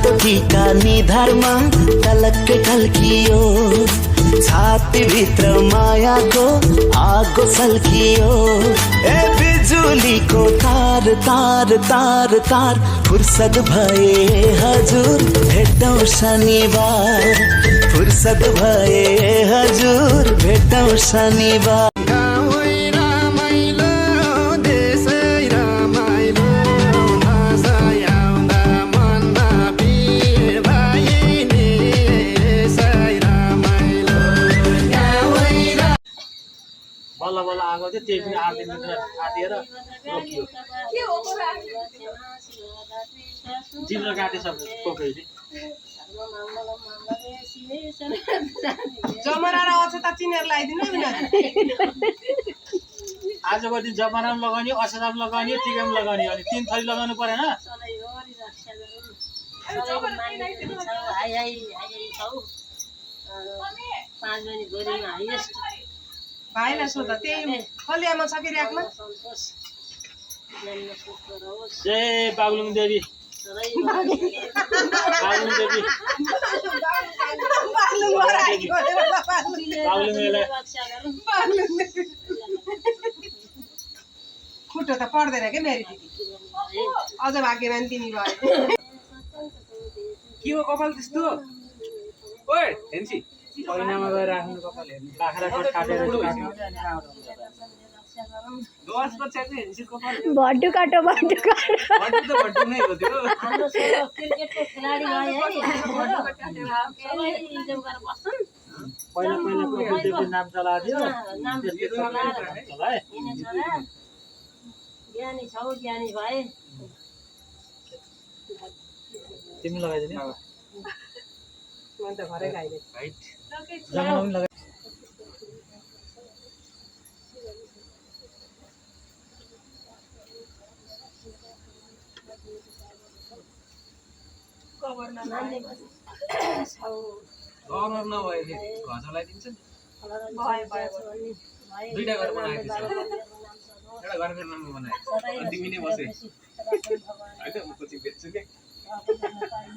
रातो टीका निधारमा टलक्कै टल्कियो, छातीभित्र मायाको आगो सल्कियो। ए बिजुलीको तार तार तार तार, फुर्सद भए हजुर भेटौँ शनिबार, फुर्सद भए हजुर भेटौँ शनिबार। बल्ल बल्ल आएको थियो, त्यही पनि 8 दिन आदिएर रोकियो। जिब्रो काटे सब कोकैले जमरा र अछता चिनेर लगाइदिनु नि। आजको दिन जमरा पनि लगाउने, अछता पनि लगाउने, टिका पनि लगाउने, अनि 3 थरी लगाउनु परेन। भाइलाई सोध, त्यही फलियामा छ कि र्याकमा? जय बागलुङ देवी, बागलुङ देवी, खुट्टो त पर्दैन क्या मेरी दिदी, अझ भाग्यमान तिमी भयो। के हो कपाल त्यस्तो? ओए हेन्सी पहिनामा गएर राख्नु कपाल हेर्नु। बाख्राकोट काटेर दसको चाहिँ हेन्सी कपाल भड्डु काटो भट्टु त भट्टु नै हो त्यो। हाम्रो क्रिकेटको खेलाडी भयो है, पहिला पहिला कोकैदेवको नाम चलादियो, ज्ञानी छौ, ज्ञानी भए। तिमी लगाइदिने म त घरै गाइले जमरा पनि लगाइ। कभर नभए घचलाई दिन्छ नि। दुईटा घर बनाएको छ, एउटा घर फेरि नाम बनाएको छ। तिमी नै बसे होइन, म कोचिङ बेच्छु के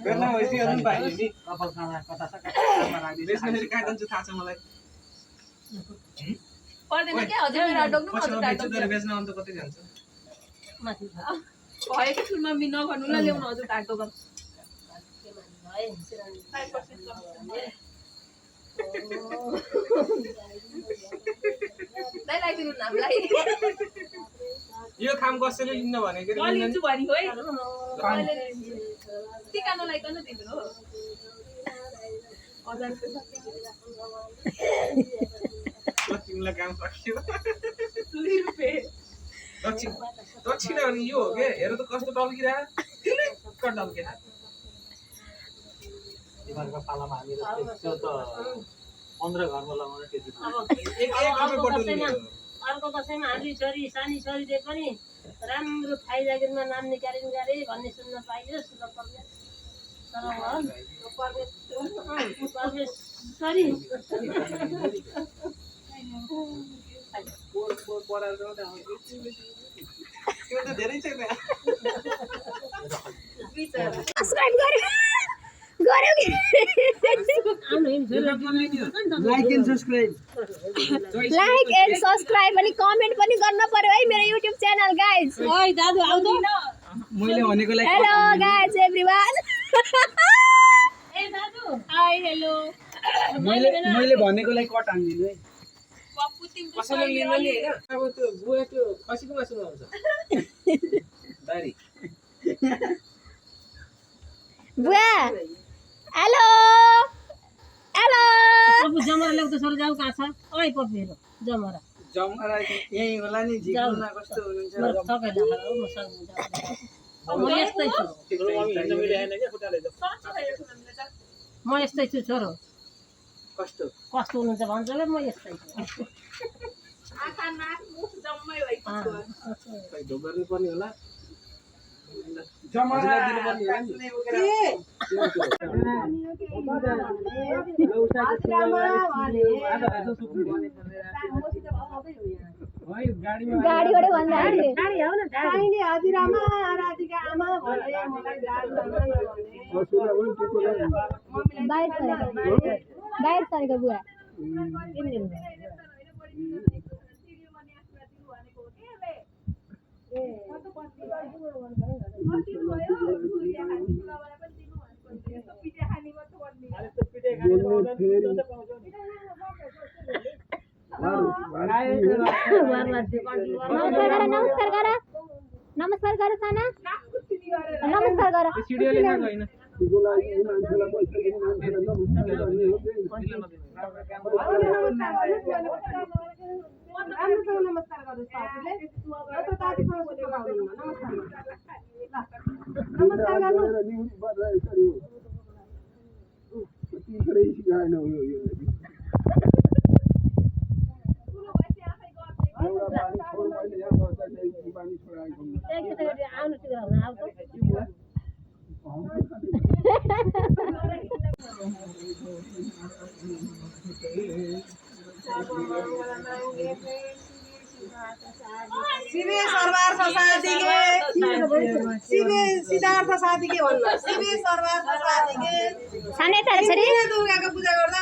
बेच्न भएपछि अझै पाइयो नि। कपाल खाना कता छ, बेच्न फेरि कहाँ जान्छ थाहा छ मलाई। पर्दैन के हजुर मेरो डोक्नु पछिमा बेच्छु तर बेच्न अन्त कतै जान्छ। भएको ठुलमा मि नगर्नु ल, ल्याउनु हजुर ढाक्दो गर्नु। दाइ लगाइदिनु न हामीलाई, यो काम कसैले लिन्न भनेको म लिन्छु भनेको है। टिका नलाइकन तिम्रो तिमीलाई काम सक्यो। दक्षिण भने यो हो के, हेर त कस्तो टल्किरह टल्किरह। तिमीहरूको पालामा हामीले त्यो त 15 घरमा लगाउने त्यति। अर्को कसैमा हामी छोरी सानी छोरीले पनि राम्रो थाई जागिरमा नाम निकालिन् गरे भन्ने सुन्न पाइयो। धेरै छ लाइक एन्ड सब्स्क्राइब अनि कमेन्ट पनि गर्न पर्यो है मेरो युट्युब च्यानल गाइज। ओइ दादु आउँदो, मैले भनेको लागि। Hello guys everyone. ए दादु हाय हेलो। मैले भनेको लागि कट हान्दिनु है। पप्पु तिम्रो कसैले लिन्न नि हैन। अब त्यो बुवा त्यो खसीको मासुमा आउँछ दारी। बुवा हेलो हेलो। पप्पु जमरा ल्याउँदा सर जाऊ कहाँ छ? ओइ पप्पु हेर जमरा जमरा यही होला नि। झिकुना कस्तो हुनुहुन्छ? म सबैलाई हाल म सक्छु। म यस्तै छु, तिम्रो मम्मी हिँड्न मिलेन के खुट्टाले त। म यस्तै छु छोरो। कस्तो कस्तो हुनुहुन्छ भन्छ ल, म यस्तै छु। आँखा नाक मुख जम्मै भएको छ। खै ढोगर्नु पर्ने होला। जमरा दिनु पर्ने होला नि। गाडीबाट भन्दाखेरि गाडी आऊ न गाडी काइने हजुरआमा राधिका आमा भने मलाई बाहिर सरेको बुवा नमस्कार गर साना नमस्कार गर नमस्कार गर्नु साथीले त दादीसँग बोलेको आउनु नमस्कार शिवे सरबार साथी के शिवे सिद्धार्थ साथी के भन्नु शिवे सरबार साथी के सानै छोरी दुर्गाको पूजा गर्दा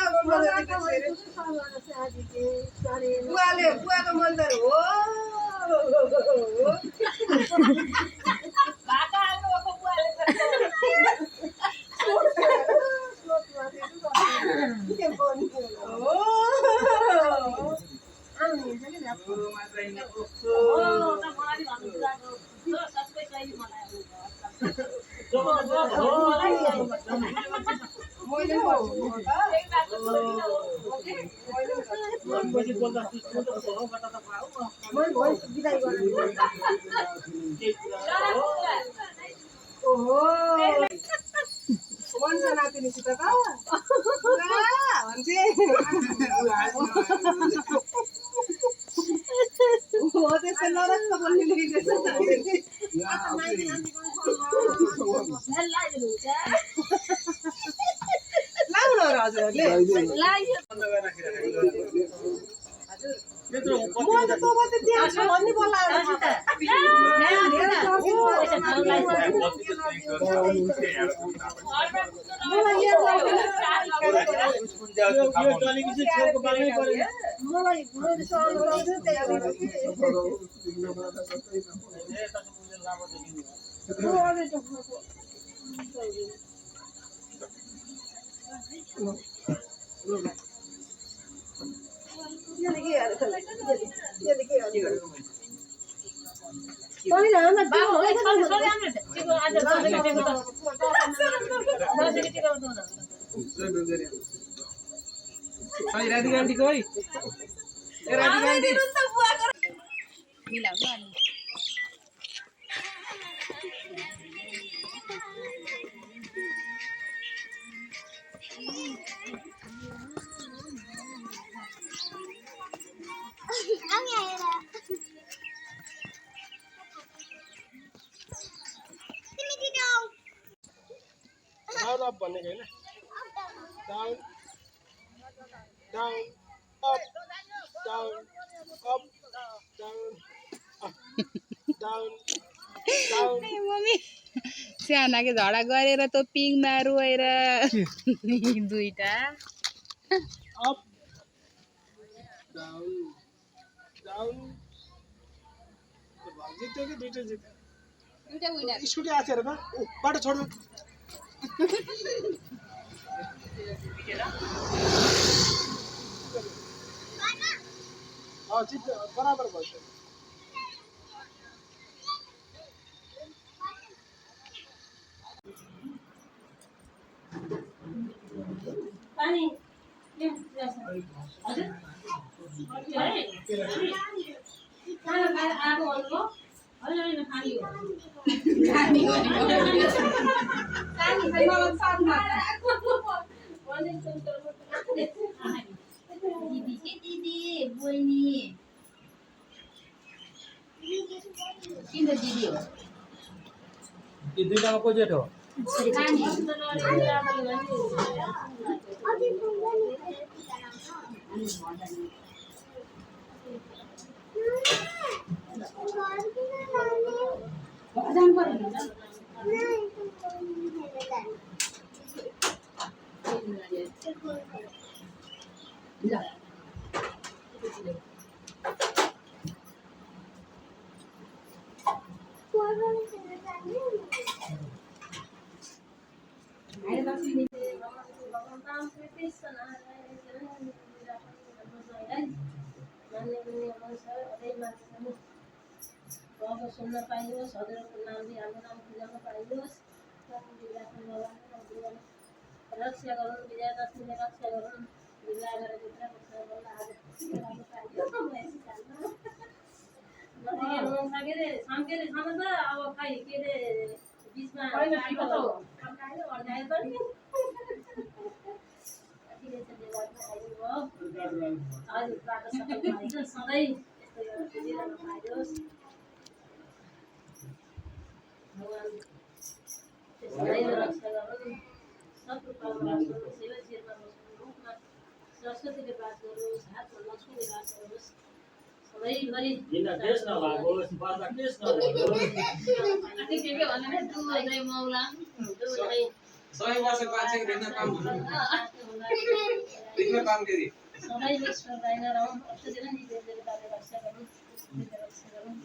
बुवाले बुवाको मन्दिर हो भाका आउनु भएको बुवाले मन्छ नातिनीसित त भन्छे हो त्यस्तो नरक्क बोल्ने लेखेको लाउनु र हजुरहरूले म त तँबाट त्यहाँ छ भन्ने बोलाएर राधिका आन्टी कोही राधिका आन्टी मिलाउनु अनि डाउन अप भन्ने हैन down down up down up down down down mummy सानाको झडा गरेर त पिङमा रोएर दुईटा अप डाउन डाउन जित्यो कि दुईटा जित्यो दुईटा विनर स्कुटी आछेर बा बाटो छोड्नु जित्यो बराबर भयो पानी हजुर खाना खाएर आएको भन्नुभयो होइन होइन खानी हो दिदी के दिदी बहिनी किन दिदी हो यो दुईटामा को जेठ हो नानी सुन्न पाइयोस् हजुरको नामले हाम्रो नाम बुझाउन पाइयोस् रक्षा गरून् विजयादशमीले रक्षा गरून् बिग्लाएर भित्र अब खै के अरे बिचमा अड्कायो अड्कायो त नि हजुर बाटो सफल भएछ सधैँ यस्तो एउटा बुझिरहनु पाइयोस् भगवान सधैँ रक्षा गरून् सब रूपमा सेवा शिरमा बस्नु रूपमा सरस्वतीले बात गरोस् हातमा लक्ष्मीले बात गरोस् सधैँभरि देश नभएकोस् बाजा देश नभएकोस् 100 वर्ष पछि दिन काम हुनु दिन काम गरी सधैँ ईश्वर दाइना रहौँ अष्टजना नि देवदेवताले रक्षा गरून् रक्षा गरून्